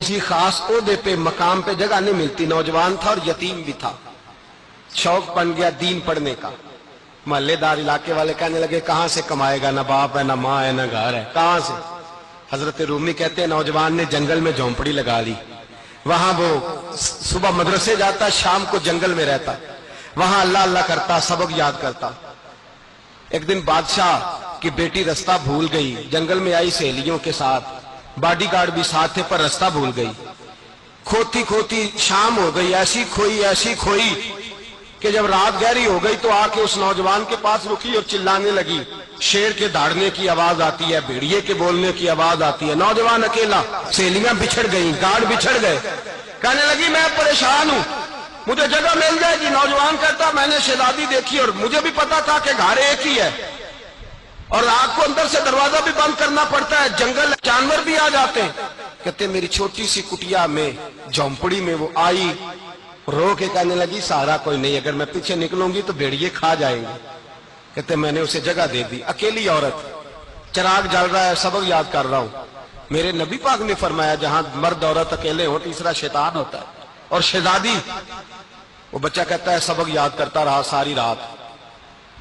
किसी खास ओहदे पे मकाम पे जगह नहीं मिलती, नौजवान था और यतीम भी था, शौक बन गया दीन पढ़ने का। मोहल्लेदार इलाके वाले कहने लगे कहां से कमाएगा, ना बाप है ना माँ है ना घर है, कहां से। हजरत रूमी कहते हैं नौजवान ने जंगल में झोंपड़ी लगा ली, वहां वो सुबह मदरसे जाता, शाम को जंगल में रहता, वहां अल्लाह अल्लाह करता, सबक याद करता। एक दिन बादशाह की बेटी रास्ता भूल गई, जंगल में आई सहेलियों के साथ, बॉडीगार्ड भी साथ थे पर रास्ता भूल गई। खोती खोती शाम हो गई, ऐसी खोई कि जब रात गहरी हो गई तो आके उस नौजवान के पास रुकी और चिल्लाने लगी। शेर के दहाड़ने की आवाज आती है, भेड़िए के बोलने की आवाज आती है। नौजवान अकेला, सहेलियां बिछड़ गई, गार्ड बिछड़ गए। कहने लगी मैं परेशान हूं, मुझे जगह मिल जाएगी। नौजवान कहता मैंने शहजादी देखी और मुझे भी पता था कि घर एक ही है और रात को अंदर से दरवाजा भी बंद करना पड़ता है, जंगल जानवर भी आ जाते हैं। कहते मेरी छोटी सी कुटिया में झोंपड़ी में वो आई, रो के कहने लगी सहारा कोई नहीं, अगर मैं पीछे निकलूंगी तो भेड़िए खा जाएंगे। कहते मैंने उसे जगह दे दी। अकेली औरत, चिराग जल रहा है, सबक याद कर रहा हूं। मेरे नबी पाक ने फरमाया जहां मर्द औरत अकेले हो तीसरा शैतान होता है। और शहजादी, वो बच्चा कहता है सबक याद करता रहा सारी रात।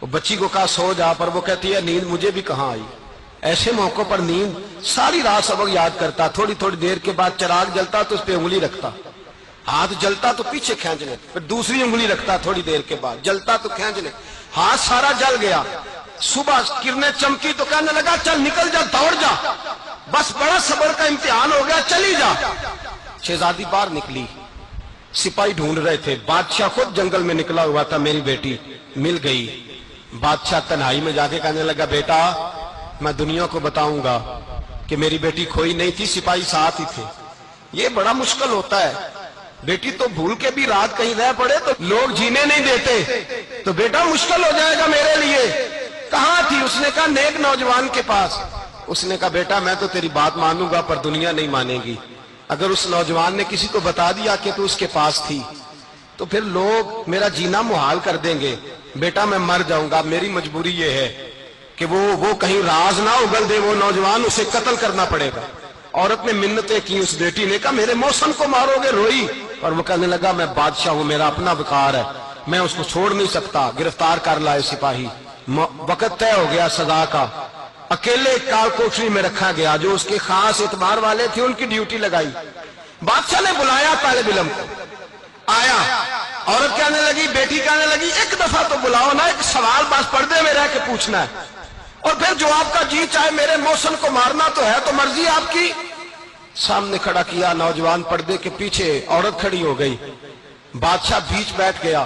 वो बच्ची को कहा सो जा, पर वो कहती है नींद मुझे भी कहां आई। ऐसे मौकों पर नींद, सारी रात सबक याद करता, थोड़ी थोड़ी देर के बाद चिराग जलता तो उस पर उंगली रखता, हाथ जलता तो पीछे खींच ले, फिर दूसरी उंगली रखता, थोड़ी देर के बाद जलता तो खींच ले, हाथ सारा जल गया। सुबह किरणें चमकी तो कहने लगा चल निकल जा, दौड़ जा, बस बड़ा सब्र का इम्तिहान हो गया, चली जा। शहजादी बाहर निकली, सिपाही ढूंढ रहे थे, बादशाह खुद जंगल में निकला हुआ था, मेरी बेटी मिल गई। बादशाह तन्हाई में जाके कहने लगा बेटा मैं दुनिया को बताऊंगा कि मेरी बेटी खोई नहीं थी, सिपाही साथ ही थे। ये बड़ा मुश्किल होता है, बेटी तो भूल के भी रात कहीं रह पड़े तो लोग जीने नहीं देते, तो बेटा मुश्किल हो जाएगा मेरे लिए। कहां थी? उसने कहा नेक नौजवान के पास। उसने कहा बेटा मैं तो तेरी बात मानूंगा पर दुनिया नहीं मानेगी। अगर उस नौजवान ने किसी को बता दिया कि तू उसके पास थी तो फिर लोग मेरा जीना मुहाल कर देंगे। बेटा मैं मर जाऊंगा, मेरी मजबूरी ये है कि वो कहीं राज ना उगल दे वो नौजवान, उसे कत्ल करना पड़ेगा। औरत ने मिन्नतें की, उस बेटी ने कहा मेरे मौसम को मारोगे, रोई। और वो कहने लगा मैं बादशाह हूं, मेरा अपना विकार है, मैं उसको छोड़ नहीं सकता। गिरफ्तार कर लाए सिपाही, वक्त तय हो गया सजा का। अकेले काल कोठरी में रखा गया, जो उसके खास इतबार वाले थे उनकी ड्यूटी लगाई। बादशाह ने बुलाया तालिब इल्म को, आया। औरत कहने लगी, बेटी कहने लगी एक दफा तो बुलाओ ना, एक सवाल बस पर्दे में रह के पूछना है और फिर जो आपका जी चाहे, मेरे मौसम को मारना तो है, तो मर्जी आपकी। सामने खड़ा किया, नौजवान पर्दे के पीछे, औरत खड़ी हो गई, बादशाह बीच बैठ गया।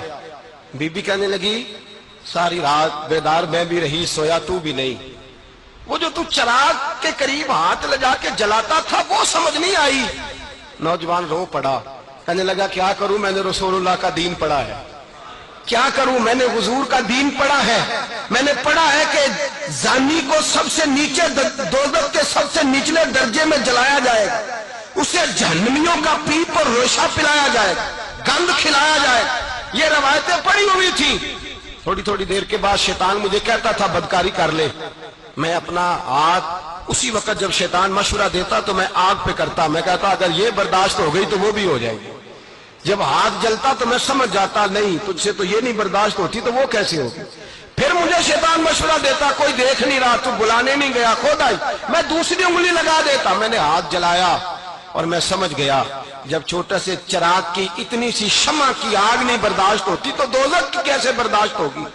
बीबी कहने लगी सारी रात बेदार मैं भी रही, सोया तू भी नहीं। वो जो तू चिराग के करीब हाथ लगा के जलाता था वो समझ नहीं आई। नौजवान रो पड़ा, कहने लगा क्या करूं, मैंने रसूलुल्लाह का दीन पढ़ा है, क्या करूं, मैंने हुजूर का दीन पढ़ा है। मैंने पढ़ा है कि जानी को सबसे नीचे दोज़ख के सबसे निचले दर्जे में जलाया जाएगा, उसे जहन्नमियों का पीप और रोशा पिलाया जाएगा, गंध खिलाया जाएगा। ये रवायतें पड़ी हुई थी। थोड़ी थोड़ी देर के बाद शैतान मुझे कहता था बदकारी कर ले, मैं अपना हाथ उसी वक्त जब शैतान मशवरा देता तो मैं आग पे करता, मैं कहता अगर ये बर्दाश्त हो गई तो वो भी हो जाएगी। जब हाथ जलता तो मैं समझ जाता नहीं तुझसे तो ये नहीं बर्दाश्त होती तो वो कैसे होगी। फिर मुझे शैतान मशवरा देता कोई देख नहीं रहा, तू बुलाने नहीं गया, खुद आई, मैं दूसरी उंगली लगा देता। मैंने हाथ जलाया और मैं समझ गया जब छोटे से चिराग की इतनी सी शमा की आग नहीं बर्दाश्त होती तो दोज़ख की कैसे बर्दाश्त होगी।